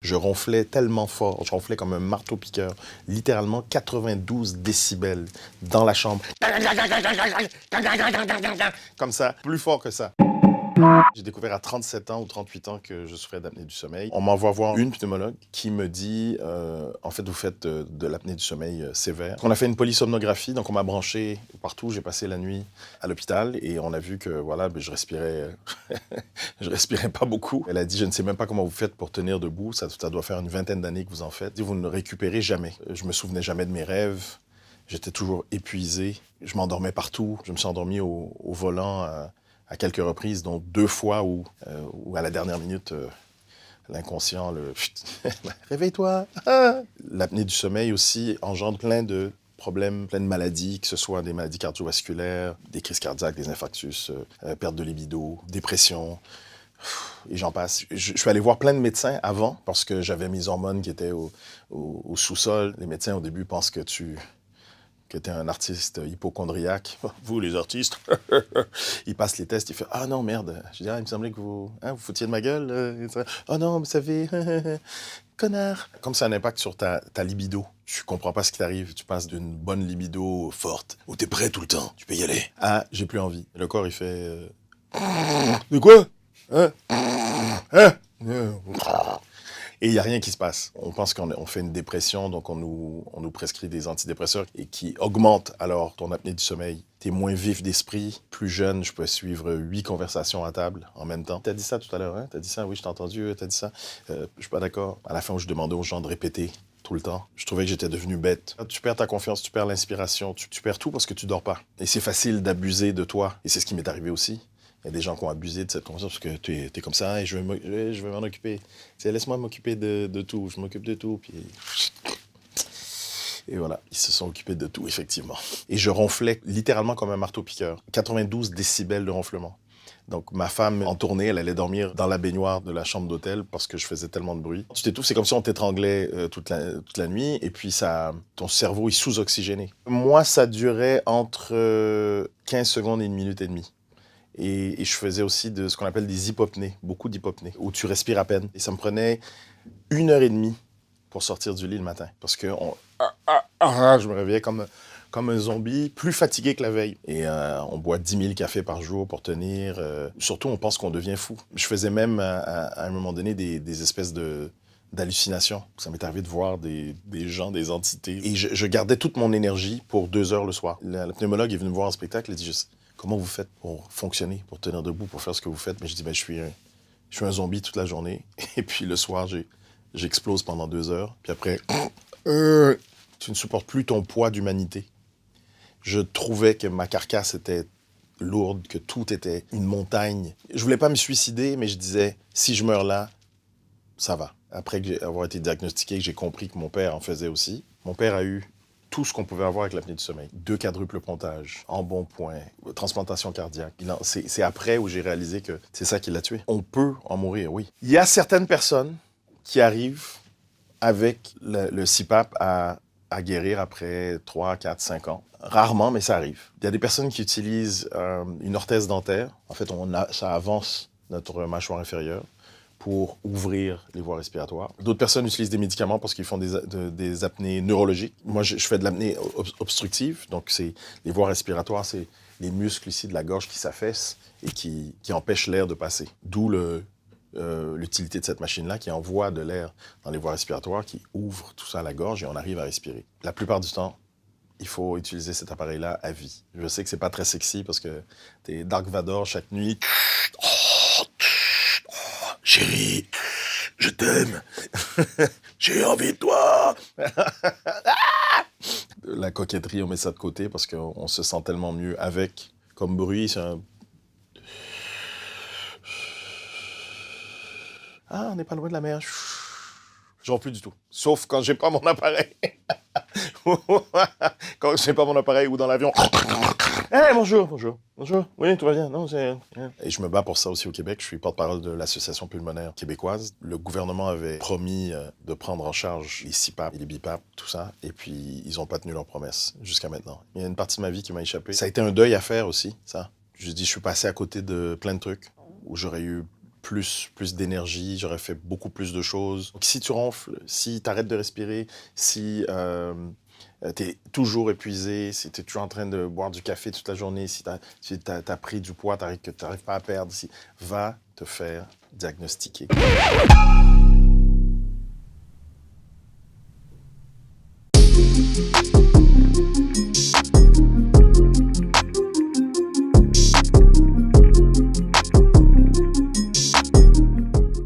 Je ronflais tellement fort, je ronflais comme un marteau-piqueur, littéralement 92 décibels dans la chambre. Comme ça, plus fort que ça. J'ai découvert à 37 ans ou 38 ans que je souffrais d'apnée du sommeil. On m'envoie voir une pneumologue qui me dit en fait, vous faites de l'apnée du sommeil sévère. On a fait une polysomnographie, donc on m'a branché partout. J'ai passé la nuit à l'hôpital et on a vu que voilà, je respirais, je respirais pas beaucoup. Elle a dit, je ne sais même pas comment vous faites pour tenir debout. Ça doit faire une vingtaine d'années que vous en faites. Vous ne récupérez jamais. Je me souvenais jamais de mes rêves. J'étais toujours épuisé. Je m'endormais partout. Je me suis endormi au volant à quelques reprises, dont 2 fois où à la dernière minute, l'inconscient, réveille-toi. Ah! L'apnée du sommeil aussi engendre plein de problèmes, plein de maladies, que ce soit des maladies cardiovasculaires, des crises cardiaques, des infarctus, perte de libido, dépression, et j'en passe. Je suis allé voir plein de médecins avant, parce que j'avais mes hormones qui étaient au sous-sol. Les médecins, au début, pensent que tu es un artiste hypochondriaque. Vous, les artistes, il passe les tests, il fait « Ah non, merde, je dis, il me semblait que vous foutiez de ma gueule. Oh non, vous savez, connard. » Comme ça a un impact sur ta libido. Tu comprends pas ce qui t'arrive. Tu passes d'une bonne libido forte, où t'es prêt tout le temps, tu peux y aller, à « J'ai plus envie ». Le corps, il fait de quoi? Hein? Hein? Et il n'y a rien qui se passe. On pense qu'on fait une dépression, donc on nous prescrit des antidépresseurs et qui augmentent alors ton apnée du sommeil. T'es moins vif d'esprit. Plus jeune, je peux suivre 8 conversations à table en même temps. T'as dit ça tout à l'heure, hein? T'as dit ça? Oui, je t'ai entendu. T'as dit ça? Je suis pas d'accord. À la fin, où je demandais aux gens de répéter tout le temps, je trouvais que j'étais devenu bête. Tu perds ta confiance, tu perds l'inspiration, tu perds tout parce que tu dors pas. Et c'est facile d'abuser de toi. Et c'est ce qui m'est arrivé aussi. Il y a des gens qui ont abusé de cette confiance parce que tu es comme ça et je vais m'en occuper. Laisse-moi m'occuper de tout, je m'occupe de tout. Puis... Et voilà, ils se sont occupés de tout, effectivement. Et je ronflais littéralement comme un marteau-piqueur. 92 décibels de ronflement. Donc ma femme, en tournée, elle allait dormir dans la baignoire de la chambre d'hôtel parce que je faisais tellement de bruit. Tu t'étouffes, c'est comme si on t'étranglait toute la nuit et puis ton cerveau est sous-oxygéné. Moi, ça durait entre 15 secondes et 1 minute et demie. Et je faisais aussi de ce qu'on appelle des hypopnées, beaucoup d'hypopnées, où tu respires à peine. Et ça me prenait 1 heure et demie pour sortir du lit le matin. Parce que je me réveillais comme un zombie, plus fatigué que la veille. Et on boit 10 000 cafés par jour pour tenir. Surtout, on pense qu'on devient fou. Je faisais même, à un moment donné, des espèces d'hallucinations. Ça m'est arrivé de voir des gens, des entités. Et je gardais toute mon énergie pour 2 heures le soir. La pneumologue est venue me voir en spectacle, elle dit juste... Comment vous faites pour fonctionner, pour tenir debout, pour faire ce que vous faites? Mais je dis, je suis un zombie toute la journée. Et puis le soir, j'explose pendant 2 heures. Puis après, tu ne supportes plus ton poids d'humanité. Je trouvais que ma carcasse était lourde, que tout était une montagne. Je voulais pas me suicider, mais je disais, si je meurs là, ça va. Après avoir été diagnostiqué, j'ai compris que mon père en faisait aussi. Mon père a eu tout ce qu'on pouvait avoir avec l'apnée du sommeil. 2 quadruples pontages, embonpoint, transplantation cardiaque. C'est après où j'ai réalisé que c'est ça qui l'a tué. On peut en mourir, oui. Il y a certaines personnes qui arrivent avec le CPAP à guérir après 3, 4, 5 ans. Rarement, mais ça arrive. Il y a des personnes qui utilisent une orthèse dentaire. En fait, ça avance notre mâchoire inférieure pour ouvrir les voies respiratoires. D'autres personnes utilisent des médicaments parce qu'ils font des apnées neurologiques. Moi, je fais de l'apnée obstructive, donc c'est les voies respiratoires, c'est les muscles ici de la gorge qui s'affaissent et qui empêchent l'air de passer. D'où l'utilité de cette machine-là qui envoie de l'air dans les voies respiratoires, qui ouvre tout ça à la gorge et on arrive à respirer. La plupart du temps, il faut utiliser cet appareil-là à vie. Je sais que c'est pas très sexy parce que t'es Dark Vador chaque nuit. Chérie, je t'aime. J'ai envie de toi. La coquetterie, on met ça de côté parce qu'on se sent tellement mieux avec. Comme bruit, c'est un... Ah, on n'est pas loin de la mer. Genre plus du tout. Sauf quand j'ai pas mon appareil. Quand j'ai pas mon appareil ou dans l'avion. Hey, bonjour. Oui, tout va bien. Non, Et je me bats pour ça aussi au Québec. Je suis porte-parole de l'Association pulmonaire québécoise. Le gouvernement avait promis de prendre en charge les CPAP et les BIPAP, tout ça. Et puis, ils n'ont pas tenu leur promesse jusqu'à maintenant. Il y a une partie de ma vie qui m'a échappé. Ça a été un deuil à faire aussi, ça. Je dis, je suis passé à côté de plein de trucs où j'aurais eu plus d'énergie, j'aurais fait beaucoup plus de choses. Donc, si tu ronfles, si tu arrêtes de respirer, si tu es toujours épuisé, si tu es toujours en train de boire du café toute la journée, si tu as pris du poids que tu n'arrives pas à perdre, va te faire diagnostiquer.